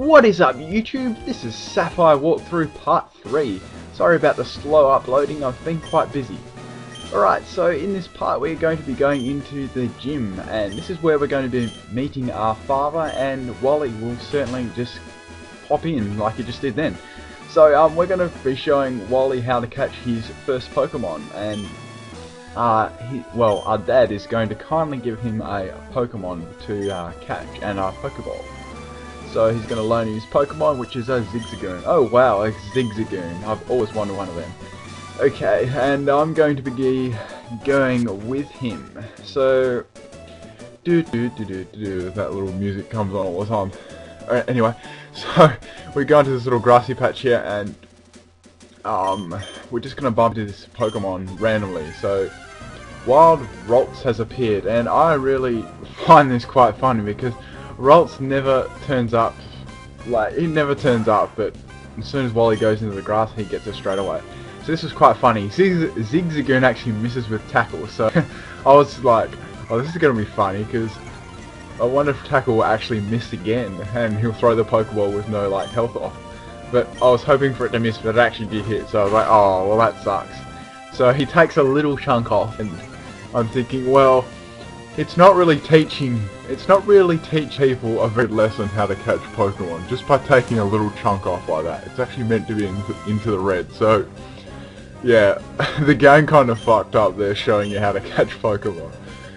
What is up YouTube? This is Sapphire walkthrough part 3. Sorry about the slow uploading, I've been quite busy. Alright, so in this part we're going to be going into the gym, and this is where we're going to be meeting our father, and Wally will certainly just pop in like he just did then. So we're going to be showing Wally how to catch his first Pokemon, and our dad is going to kindly give him a Pokemon to catch and a Pokeball. So he's going to loan his Pokemon, which is a Zigzagoon. Oh wow, a Zigzagoon. I've always wanted one of them. Okay, and I'm going to be going with him. So, that little music comes on all the time. Alright, anyway, so we're going to this little grassy patch here, and we're just going to bump into this Pokemon randomly. So, Wild Ralts has appeared, and I really find this quite funny because Ralts never turns up. Like, he never turns up, but as soon as Wally goes into the grass, he gets it straight away. So this was quite funny. Zigzagoon actually misses with Tackle, so I was like, oh, this is going to be funny, because I wonder if Tackle will actually miss again, and he'll throw the Pokeball with no, like, health off. But I was hoping for it to miss, but it actually did hit, so I was like, oh, well, that sucks. So he takes a little chunk off, and I'm thinking, well, it's not really teach people a very lesson how to catch Pokemon, just by taking a little chunk off like that. It's actually meant to be into the red, so yeah, the game kind of fucked up there showing you how to catch Pokemon.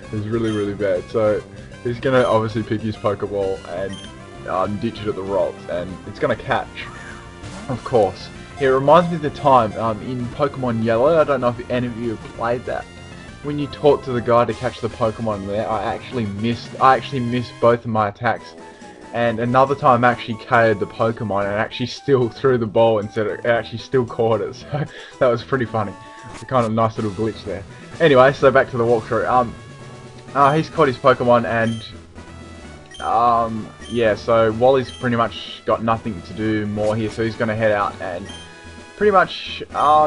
It's really, really bad. So he's going to obviously pick his Pokeball and ditch it at the Ralts, and it's going to catch, of course. It reminds me of the time in Pokemon Yellow. I don't know if any of you have played that. When you talk to the guy to catch the Pokemon there, I actually missed both of my attacks. And another time I actually KO'd the Pokemon and actually still threw the ball instead of, it actually still caught it. So that was pretty funny. It's a kind of nice little glitch there. Anyway, so back to the walkthrough. He's caught his Pokemon, and yeah, so Wally's pretty much got nothing to do more here, so he's going to head out and pretty much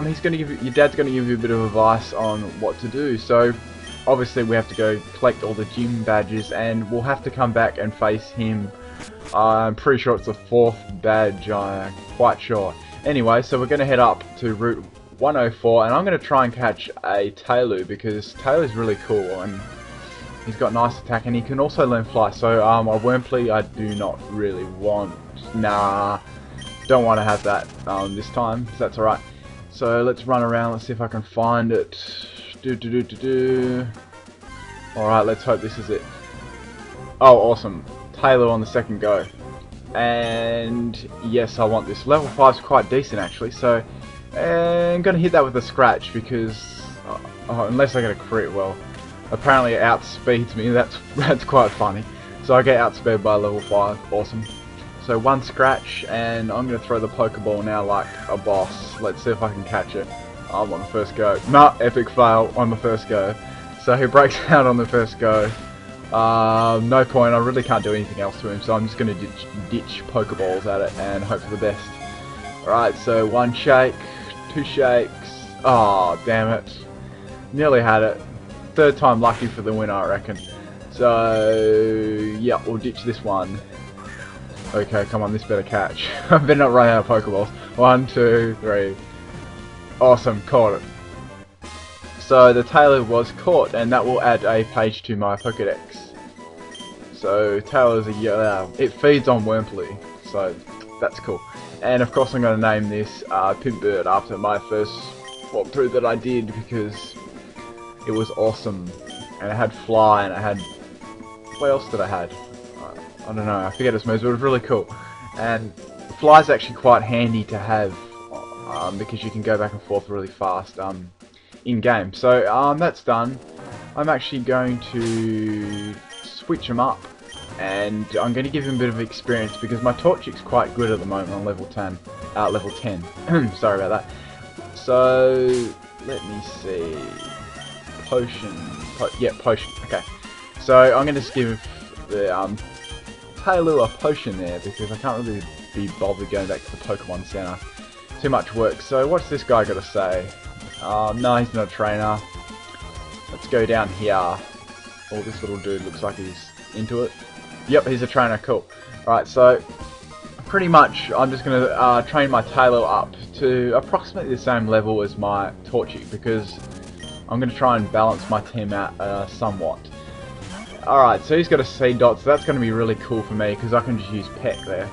he's going to give your dad's going to give you a bit of advice on what to do. So obviously we have to go collect all the gym badges, and we'll have to come back and face him. I'm pretty sure it's the 4th badge, I'm quite sure. Anyway, so we're going to head up to Route 104, and I'm going to try and catch a Taillow, because Taillou's really cool, and he's got nice attack, and he can also learn Fly. So a Wurmpley I do not really want. Nah, don't want to have that this time, so that's alright. So let's run around, let's see if I can find it. Alright, let's hope this is it. Oh, awesome. Taillow on the second go. And yes, I want this. Level 5 is quite decent actually, so I'm going to hit that with a scratch, because unless I get a crit, well, apparently it outspeeds me. That's quite funny. So I get outspeed by level 5. Awesome. So one scratch, and I'm going to throw the Pokeball now like a boss. Let's see if I can catch it. I'm on the first go. Nah, epic fail on the first go. So he breaks out on the first go. No point, I really can't do anything else to him, so I'm just going to ditch Pokeballs at it and hope for the best. Alright, so one shake, 2 shakes. Oh, damn it. Nearly had it. 3rd time lucky for the win, I reckon. So, yeah, we'll ditch this one. Okay, come on, this better catch. I better not run out of Pokeballs. 1, 2, 3. Awesome, caught it. So the Taillow was caught, and that will add a page to my Pokedex. So Taillow is it feeds on Wurmpley, so that's cool. And of course I'm going to name this PIMPNITE after my first walkthrough that I did, because it was awesome. And it had Fly, and it had, what else did I had? I don't know, I forget its moves, but it was really cool. And Fly's actually quite handy to have, because you can go back and forth really fast in game. So that's done. I'm actually going to switch him up, and I'm going to give him a bit of experience, because my Torchic's quite good at the moment on level 10. Sorry about that. So let me see. Potion. Potion. Okay. So I'm going to just give the Taillow a potion there, because I can't really be bothered going back to the Pokemon Center. Too much work. So what's this guy got to say? No, he's not a trainer. Let's go down here. Oh, this little dude looks like he's into it. Yep, he's a trainer. Cool. Alright, so pretty much I'm just going to train my Taylor up to approximately the same level as my Torchic, because I'm going to try and balance my team out somewhat. Alright, so he's got a seed dot, so that's going to be really cool for me because I can just use Peck there.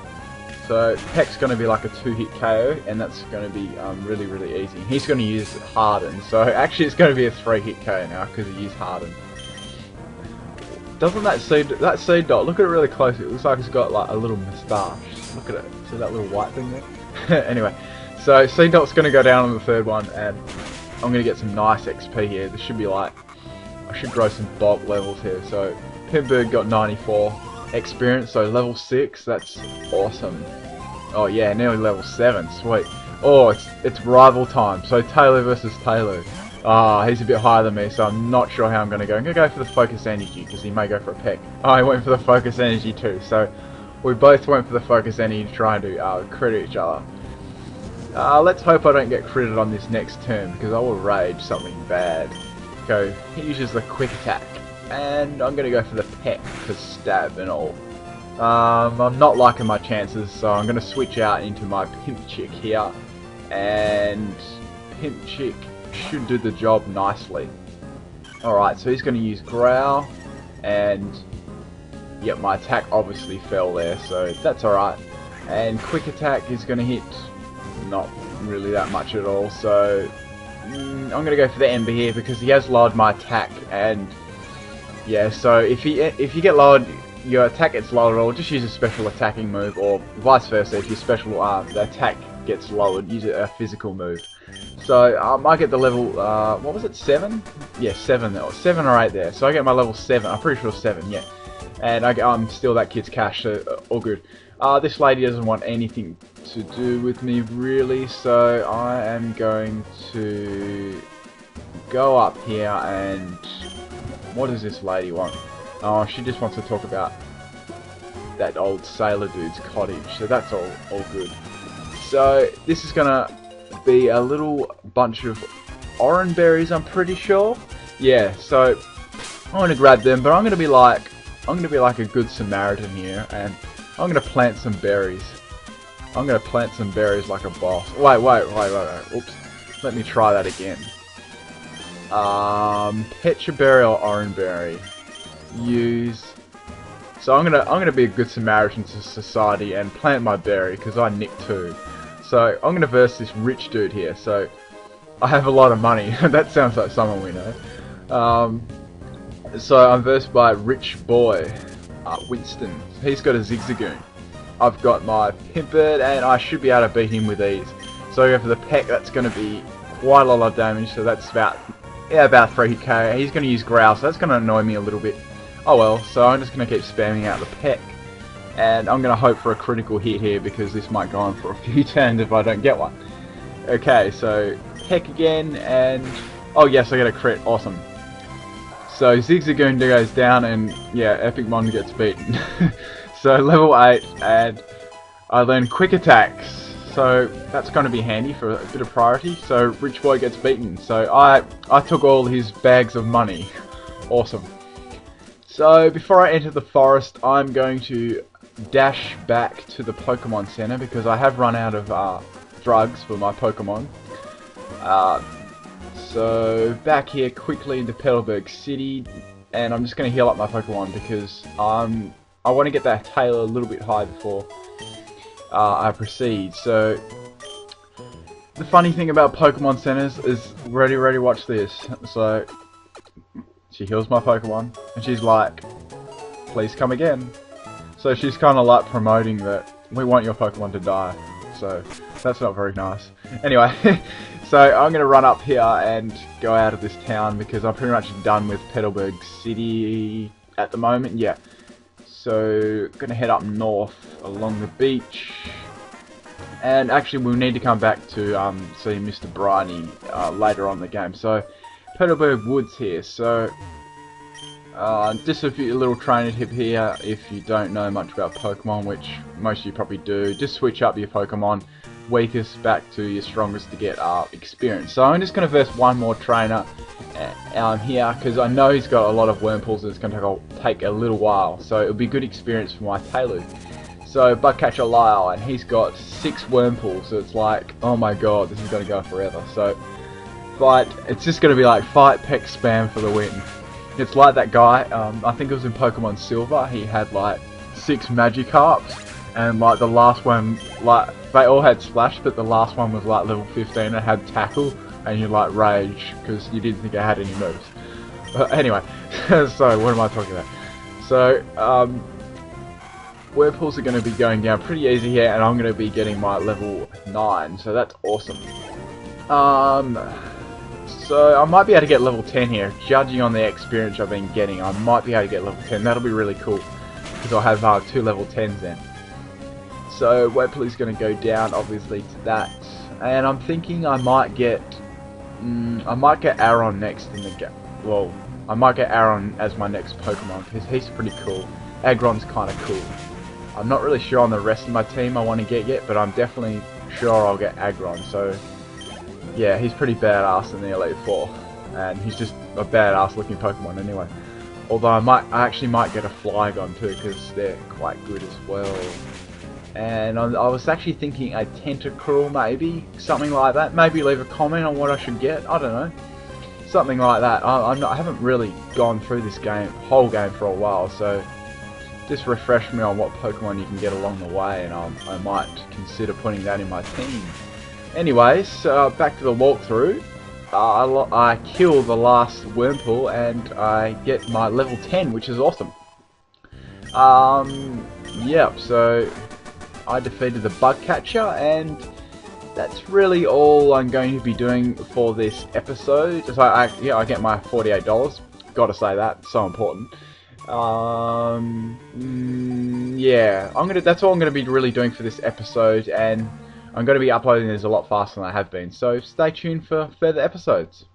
So Peck's going to be like a 2-hit KO, and that's going to be really, really easy. He's going to use Harden, so actually it's going to be a 3-hit KO now because he used Harden. Doesn't that seed dot, look at it really closely, it looks like it's got like a little moustache. Look at it, see that little white thing there? Anyway, so seed dot's going to go down on the third one, and I'm going to get some nice XP here. This should be like, I should grow some bulk levels here. So Petalburg got 94 experience, so level 6, that's awesome. Oh yeah, nearly level 7, sweet. Oh, it's rival time, so Taylor versus Taylor. Ah, he's a bit higher than me, so I'm not sure how I'm going to go. I'm going to go for the focus energy, because he may go for a peck. Oh, he went for the focus energy too, so we both went for the focus energy to try and do crit each other. Let's hope I don't get critted on this next turn, because I will rage something bad. Go, he uses the quick attack, and I'm going to go for the peck for stab and all. I'm not liking my chances, so I'm going to switch out into my PIMPNITE here, and PIMPNITE should do the job nicely. Alright, so he's going to use Growl, and yep, my attack obviously fell there, so that's alright. And quick attack is going to hit not really that much at all, so I'm going to go for the Ember here because he has lowered my attack, and yeah, so if you get lowered, your attack gets lowered at all, just use a special attacking move, or vice versa. If your special the attack gets lowered, use a physical move. So I get the level, what was it, 7? Yeah, 7 or 7 or 8 there. So I get my level 7, I'm pretty sure 7, yeah. And I'm still that kid's cash, so all good. This lady doesn't want anything to do with me really, so I am going to go up here and... What does this lady want? Oh, she just wants to talk about that old sailor dude's cottage, so that's all good. So this is gonna be a little bunch of Oran Berries, I'm pretty sure. Yeah, so I'm gonna grab them, but I'm gonna be like a good Samaritan here, and I'm gonna plant some berries. I'm gonna plant some berries like a boss. Wait. Oops. Let me try that again. Petra berry or Oran berry? Use. So I'm gonna be a good Samaritan to society and plant my berry because I nicked too. So I'm gonna verse this rich dude here. So I have a lot of money. That sounds like someone we know. So I'm versed by Rich Boy Winston. He's got a Zigzagoon. I've got my PIMPNITE, and I should be able to beat him with ease. So I go for the peck. That's going to be quite a lot of damage. So that's about 3 KO. He's going to use Growl, so that's going to annoy me a little bit. Oh well. So I'm just going to keep spamming out the peck, and I'm going to hope for a critical hit here because this might go on for a few turns if I don't get one. Okay, so peck again, and oh yes, I get a crit. Awesome. So Zigzagoon goes down, and yeah, Epic Mon gets beaten. So level 8, and I learn quick attacks. So that's going to be handy for a bit of priority. So Rich Boy gets beaten. So I took all his bags of money. Awesome. So before I enter the forest, I'm going to dash back to the Pokemon Center because I have run out of drugs for my Pokemon. So back here quickly into Petalburg City, and I'm just going to heal up my Pokemon because I want to get that Taylor a little bit high before I proceed. So the funny thing about Pokemon Centers is, ready, watch this. So she heals my Pokemon, and she's like, please come again. So she's kind of like promoting that we want your Pokemon to die. So that's not very nice. Anyway, so I'm going to run up here and go out of this town because I'm pretty much done with Petalburg City at the moment. Yeah. So gonna head up north along the beach, and actually we'll need to come back to see Mr. Briny later on in the game. So Petalburg Woods here. So just a little trainer tip here. If you don't know much about Pokemon, which most of you probably do, just switch up your Pokemon weakest back to your strongest to get experience. So I'm just going to verse one more trainer here because I know he's got a lot of Wurmples and it's going to take a little while. So it'll be good experience for my Taylor. So Bugcatcher Lyle, and he's got 6 worm pools, so it's like, oh my god, this is going to go forever. So, but it's just going to be like fight peck spam for the win. It's like that guy, I think it was in Pokemon Silver, he had like 6 Magikarps, and like the last one, like they all had Splash, but the last one was like level 15, it had Tackle, and you like rage because you didn't think it had any moves. But anyway, so what am I talking about? So, Whirlpools are going to be going down pretty easy here, and I'm going to be getting my level 9, so that's awesome. So I might be able to get level 10 here, judging on the experience I've been getting. I might be able to get level 10, that'll be really cool, because I'll have 2 level 10s then. So Whirlpool is going to go down, obviously, to that, and I'm thinking I might get Aron next in the game. Well, I might get Aron as my next Pokemon, because he's pretty cool. Aggron's kind of cool. I'm not really sure on the rest of my team I want to get yet, but I'm definitely sure I'll get Aggron. So, yeah, he's pretty badass in the Elite Four, and he's just a badass looking Pokemon anyway. Although I actually might get a Flygon too, because they're quite good as well. And I was actually thinking a Tentacruel maybe, something like that. Maybe leave a comment on what I should get. I don't know, something like that. I haven't really gone through this whole game for a while, so just refresh me on what Pokemon you can get along the way, and I might consider putting that in my team. Anyways, back to the walkthrough. I kill the last Wurmple and I get my level 10, which is awesome. Yep, so I defeated the Bugcatcher, and that's really all I'm going to be doing for this episode. So I get my $48. Gotta say that, so important. Yeah, that's all I'm gonna be really doing for this episode, and I'm gonna be uploading this a lot faster than I have been. So stay tuned for further episodes.